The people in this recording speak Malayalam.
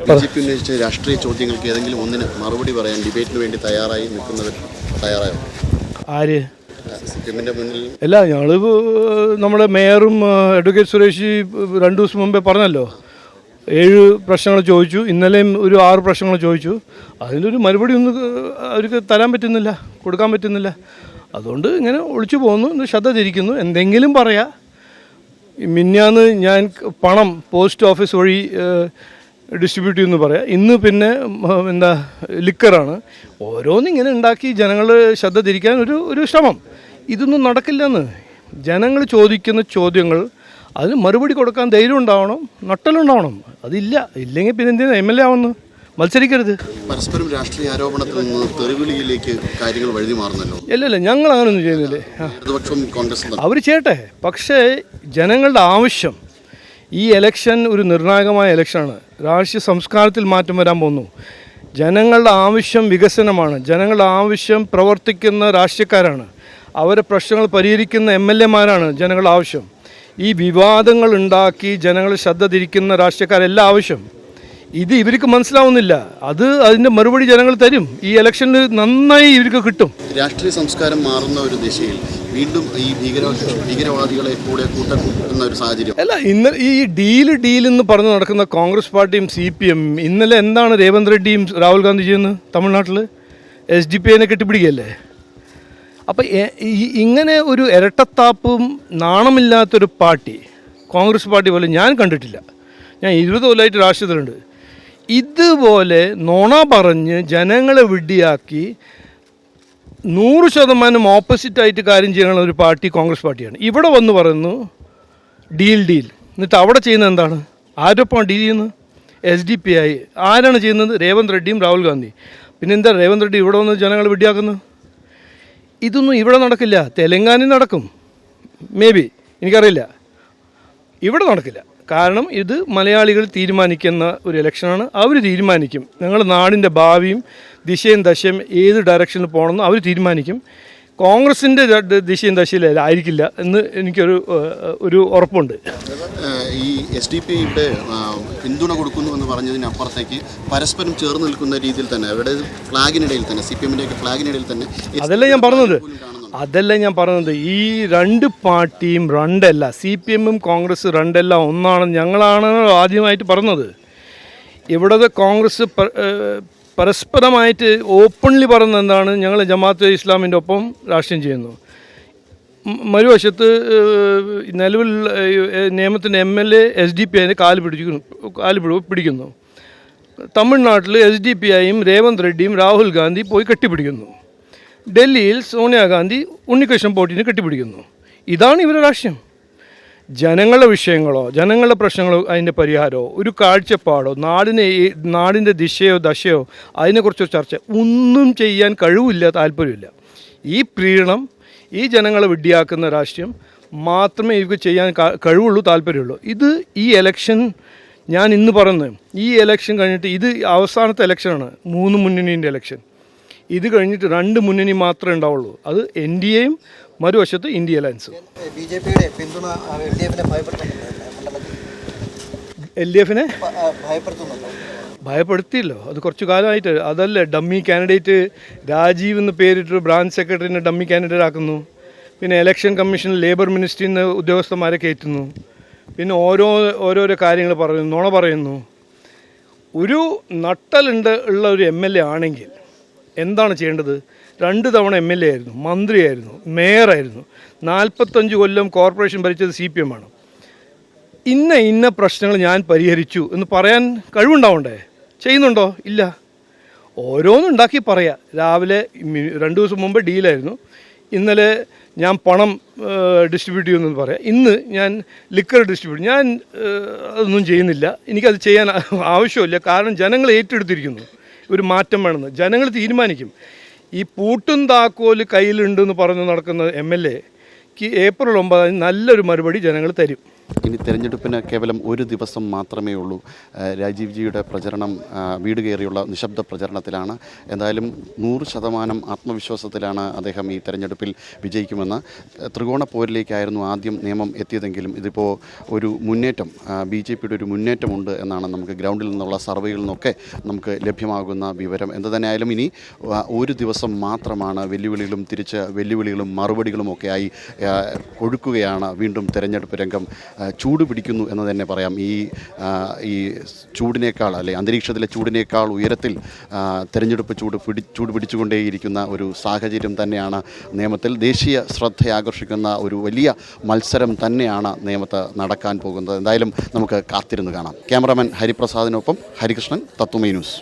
ബിജെപി ഉന്നയിച്ച രാഷ്ട്രീയ ചോദ്യങ്ങൾക്ക് ഏതെങ്കിലും ഒന്നിന് മറുപടി പറയാൻ ഡിബേറ്റിന് വേണ്ടി തയ്യാറായി നിൽക്കുന്നവർ തയ്യാറായോ? ആര്? സിപിഎമ്മിന്റെ മുന്നിൽ അല്ല, ഞങ്ങൾ നമ്മുടെ മേയറും അഡ്വക്കേറ്റ് സുരേഷ് 2 ദിവസം മുമ്പേ പറഞ്ഞല്ലോ, 7 പ്രശ്നങ്ങൾ ചോദിച്ചു. ഇന്നലെയും ഒരു 6 പ്രശ്നങ്ങൾ ചോദിച്ചു. അതിലൊരു മറുപടി ഒന്നും അവർക്ക് തരാൻ പറ്റുന്നില്ല, കൊടുക്കാൻ പറ്റുന്നില്ല. അതുകൊണ്ട് ഇങ്ങനെ ഒളിച്ചു പോകുന്നു, ശ്രദ്ധ തിരിക്കുന്നു. എന്തെങ്കിലും പറയാം. മിന്നാന്ന് ഞാൻ പണം പോസ്റ്റ് ഓഫീസ് വഴി ഡിസ്ട്രിബ്യൂട്ട് ചെയ്യുമെന്ന് പറയാം. ഇന്ന് പിന്നെ എന്താ ലിക്കറാണ്. ഓരോന്നിങ്ങനെ ഉണ്ടാക്കി ജനങ്ങൾ ശ്രദ്ധ തിരിക്കാൻ ഒരു ശ്രമം. ഇതൊന്നും നടക്കില്ലെന്ന്. ജനങ്ങൾ ചോദിക്കുന്ന ചോദ്യങ്ങൾ അതിന് മറുപടി കൊടുക്കാൻ ധൈര്യം ഉണ്ടാവണം, നട്ടലുണ്ടാവണം. അതില്ല. ഇല്ലെങ്കിൽ പിന്നെ എന്തിനാ MLA ആവുന്നു? മത്സരിക്കരുത്. പരസ്പരം രാഷ്ട്രീയ ആരോപണത്തിൽ നിന്ന് തെറിവിളിയിലേക്ക് കാര്യങ്ങൾ വഴുതി മാറുന്നല്ലോ. ഇല്ലല്ല, ഞങ്ങൾ അങ്ങനെയൊന്നും ചെയ്യുന്നില്ലേ. അവർ ചെയ്യട്ടെ. പക്ഷേ ജനങ്ങളുടെ ആവശ്യം, ഈ ഇലക്ഷൻ ഒരു നിർണായകമായ ഇലക്ഷനാണ്. രാഷ്ട്രീയ സംസ്കാരത്തിൽ മാറ്റം വരാൻ പോകുന്നു. ജനങ്ങളുടെ ആവശ്യം വികസനമാണ്. ജനങ്ങളുടെ ആവശ്യം പ്രവർത്തിക്കുന്ന രാഷ്ട്രീയക്കാരാണ്. അവരെ പ്രശ്നങ്ങൾ പരിഹരിക്കുന്ന MLAമാരാണ് ജനങ്ങളുടെ ആവശ്യം. ഈ വിവാദങ്ങൾ ഉണ്ടാക്കി ജനങ്ങൾ ശ്രദ്ധ തിരിക്കുന്ന രാഷ്ട്രീയക്കാരെല്ലാം ആവശ്യം. ഇത് ഇവർക്ക് മനസ്സിലാവുന്നില്ല. അതിൻ്റെ മറുപടി ജനങ്ങൾ തരും. ഈ ഇലക്ഷനിൽ നന്നായി ഇവർക്ക് കിട്ടും. രാഷ്ട്രീയ സംസ്കാരം മാറുന്ന ഒരു ദിശയിൽ വീണ്ടും ഈ ഭീകരവാദികളെ കൂടെ കൂട്ടുന്ന ഒരു സാഹചര്യം അല്ല. ഈ ഡീൽ പറഞ്ഞ് നടക്കുന്ന കോൺഗ്രസ് പാർട്ടിയും CPM ഇന്നലെ എന്താണ് രേവന്ത് റെഡ്ഡിയും രാഹുൽ ഗാന്ധി ചെയ്യുന്നത്? തമിഴ്നാട്ടിൽ SDPIനെ കെട്ടിപ്പിടിക്കുകയല്ലേ. അപ്പം ഇങ്ങനെ ഒരു ഇരട്ടത്താപ്പും നാണമില്ലാത്തൊരു പാർട്ടി കോൺഗ്രസ് പാർട്ടി പോലെ ഞാൻ കണ്ടിട്ടില്ല. ഞാൻ 20 കൊല്ലമായിട്ട് രാഷ്ട്രീയത്തിലുണ്ട്. ഇതുപോലെ നുണ പറഞ്ഞ് ജനങ്ങളെ വിഡ്ഢിയാക്കി 100% ഓപ്പോസിറ്റായിട്ട് കാര്യം ചെയ്യുന്ന ഒരു പാർട്ടി കോൺഗ്രസ് പാർട്ടിയാണ്. ഇവിടെ വന്ന് പറയുന്നു ഡീൽ. എന്നിട്ട് അവിടെ ചെയ്യുന്നത് എന്താണ്? ആരൊപ്പം ഡീൽ ചെയ്യുന്നത്? SDPI. ആരാണ് ചെയ്യുന്നത്? രേവന്ത് റെഡ്ഡിയും രാഹുൽ ഗാന്ധി. പിന്നെ എന്താ രേവന്ത് റെഡ്ഡി ഇവിടെ വന്ന് ജനങ്ങളെ വിഡ്ഢിയാക്കുന്നത്? ഇതൊന്നും ഇവിടെ നടക്കില്ല. തെലങ്കാനയിൽ നടക്കും, മേ ബി, എനിക്കറിയില്ല. ഇവിടെ നടക്കില്ല. കാരണം ഇത് മലയാളികൾ തീരുമാനിക്കുന്ന ഒരു ഇലക്ഷനാണ്. അവർ തീരുമാനിക്കും ഞങ്ങളുടെ നാടിൻ്റെ ഭാവിയും ദിശയും ദശയും ഏത് ഡയറക്ഷനിൽ പോകണമെന്ന് അവർ തീരുമാനിക്കും. കോൺഗ്രസിൻ്റെ ദിശയും ദശയിലായിരിക്കില്ല എന്ന് എനിക്കൊരു ഉറപ്പുണ്ട്. ഈ SDPIയുടെ പിന്തുണ കൊടുക്കുന്നു എന്ന് പറഞ്ഞതിനപ്പുറത്തേക്ക് പരസ്പരം ചേർന്ന് നിൽക്കുന്ന രീതിയിൽ തന്നെ അവരുടെ ഫ്ലാഗിനിടയിൽ തന്നെ CPMൻ്റെയൊക്കെ ഫ്ലാഗിനിടയിൽ തന്നെ അതല്ല ഞാൻ പറഞ്ഞത്. ഈ 2 പാർട്ടിയും രണ്ടല്ല. CPMഉം കോൺഗ്രസ് രണ്ടല്ല, ഒന്നാണെന്ന് ഞങ്ങളാണ് ആദ്യമായിട്ട് പറഞ്ഞത്. ഇവിടുത്തെ കോൺഗ്രസ് പരസ്പരമായിട്ട് ഓപ്പൺലി പറയുന്നത് എന്താണ്? ഞങ്ങൾ ജമാഅത്തെ ഇസ്ലാമിൻ്റെ ഒപ്പം രാഷ്ട്രീയം ചെയ്യുന്നു. മറുവശത്ത് നിലവിൽ നിയമത്തിൻ്റെ MLA SDPIനെ കാല് പിടിക്കുന്നു. തമിഴ്നാട്ടിൽ SDPIയും രേവന്ത് റെഡ്ഡിയും രാഹുൽ ഗാന്ധി പോയി കെട്ടിപ്പിടിക്കുന്നു. ഡൽഹിയിൽ സോണിയാഗാന്ധി ഉണ്ണികൃഷ്ണൻ പോട്ടിനെ കെട്ടിപ്പിടിക്കുന്നു. ഇതാണ് ഇവരുടെ രാഷ്ട്രീയം. ജനങ്ങളുടെ വിഷയങ്ങളോ ജനങ്ങളുടെ പ്രശ്നങ്ങളോ അതിൻ്റെ പരിഹാരമോ ഒരു കാഴ്ചപ്പാടോ നാടിൻ്റെ ദിശയോ ദശയോ അതിനെക്കുറിച്ചൊരു ചർച്ച ഒന്നും ചെയ്യാൻ കഴിവില്ല, താല്പര്യമില്ല. ഈ പ്രീണനം, ഈ ജനങ്ങളെ വിഡ്ഢിയാക്കുന്ന രാഷ്ട്രീയം മാത്രമേ ഇവർക്ക് ചെയ്യാൻ കഴിവുള്ളൂ, താല്പര്യമുള്ളൂ. ഈ ഇലക്ഷൻ ഞാൻ ഇന്ന് പറയുന്നത്, ഈ ഇലക്ഷൻ കഴിഞ്ഞിട്ട് ഇത് അവസാനത്തെ ഇലക്ഷനാണ്. 3 മുന്നണിൻ്റെ ഇലക്ഷൻ. ഇത് കഴിഞ്ഞിട്ട് 2 മുന്നണി മാത്രമേ ഉണ്ടാവുള്ളൂ. അത് NDAയും മറുവശത്ത് ഇന്ത്യ അലയൻസും. LDFനെ ഭയപ്പെടുത്തിയല്ലോ. അത് കുറച്ച് കാലമായിട്ട്. അതല്ലേ ഡമ്മി കാൻഡിഡേറ്റ് രാജീവ് എന്ന് പേരിട്ട് ബ്രാഞ്ച് സെക്രട്ടറിനെ ഡമ്മി കാൻഡിഡേറ്റ് ആക്കുന്നു. പിന്നെ ഇലക്ഷൻ കമ്മീഷനിൽ ലേബർ മിനിസ്ട്രിയിൽ നിന്ന് ഉദ്യോഗസ്ഥന്മാരെ കയറ്റുന്നു. പിന്നെ ഓരോരോ കാര്യങ്ങൾ പറയുന്നു, നുണ പറയുന്നു. ഒരു ഉള്ള ഒരു MLA ആണെങ്കിൽ എന്താണ് ചെയ്യേണ്ടത്? 2 തവണ MLA ആയിരുന്നു, മന്ത്രിയായിരുന്നു, മേയറായിരുന്നു. 45 കൊല്ലം കോർപ്പറേഷൻ ഭരിച്ചത് CPM ആണ്. ഇന്ന പ്രശ്നങ്ങൾ ഞാൻ പരിഹരിച്ചു എന്ന് പറയാൻ കഴിവുണ്ടാവണ്ടേ? ചെയ്യുന്നുണ്ടോ? ഇല്ല. ഓരോന്നുണ്ടാക്കി പറയാം. രാവിലെ 2 ദിവസം മുമ്പ് ഡീലായിരുന്നു. ഇന്നലെ ഞാൻ പണം ഡിസ്ട്രിബ്യൂട്ട് ചെയ്യുമെന്ന് പറയാം. ഇന്ന് ഞാൻ ലിക്കർ ഞാൻ അതൊന്നും ചെയ്യുന്നില്ല. എനിക്കത് ചെയ്യാൻ ആവശ്യമില്ല. കാരണം ജനങ്ങൾ ഏറ്റെടുത്തിരിക്കുന്നു. ഒരു മാറ്റം വേണമെന്ന് ജനങ്ങൾ തീരുമാനിക്കും. ഈ പൂട്ടും താക്കോല് കയ്യിലുണ്ടെന്ന് പറഞ്ഞ് നടക്കുന്ന MLAക്ക് ഏപ്രിൽ 9 നല്ലൊരു മറുപടി ജനങ്ങൾ തരും. ഇനി തെരഞ്ഞെടുപ്പിന് കേവലം ഒരു ദിവസം മാത്രമേ ഉള്ളൂ. രാജീവ് ജിയുടെ പ്രചരണം വീട് കയറിയുള്ള നിശബ്ദ പ്രചരണത്തിലാണ്. എന്തായാലും 100% ആത്മവിശ്വാസത്തിലാണ് അദ്ദേഹം ഈ തെരഞ്ഞെടുപ്പിൽ വിജയിക്കുമെന്ന്. ത്രികോണ പോരിലേക്കായിരുന്നു ആദ്യം നിയമം എത്തിയതെങ്കിലും ഇതിപ്പോൾ ഒരു മുന്നേറ്റം, BJPയുടെ ഒരു മുന്നേറ്റമുണ്ട് എന്നാണ് നമുക്ക് ഗ്രൗണ്ടിൽ നിന്നുള്ള സർവേകളിൽ നിന്നൊക്കെ നമുക്ക് ലഭ്യമാകുന്ന വിവരം. എന്ത് തന്നെയായാലും ഇനി ഒരു ദിവസം മാത്രമാണ്. വെല്ലുവിളികളും തിരിച്ച് വെല്ലുവിളികളും മറുപടികളും ഒക്കെയായി ഒഴുക്കുകയാണ് വീണ്ടും തെരഞ്ഞെടുപ്പ് രംഗം. ചൂട് പിടിക്കുന്നു എന്ന് തന്നെ പറയാം. ഈ ചൂടിനേക്കാൾ, അല്ലെ അന്തരീക്ഷത്തിലെ ചൂടിനേക്കാൾ ഉയരത്തിൽ തെരഞ്ഞെടുപ്പ് ചൂട് പിടിച്ചുകൊണ്ടേയിരിക്കുന്ന ഒരു സാഹചര്യം തന്നെയാണ് നേമത്തിൽ. ദേശീയ ശ്രദ്ധയാകർഷിക്കുന്ന ഒരു വലിയ മത്സരം തന്നെയാണ് നേമത്ത് നടക്കാൻ പോകുന്നത്. എന്തായാലും നമുക്ക് കാത്തിരുന്ന് കാണാം. ക്യാമറാമാൻ ഹരിപ്രസാദിനൊപ്പം ഹരികൃഷ്ണൻ, തത്വമൈ ന്യൂസ്.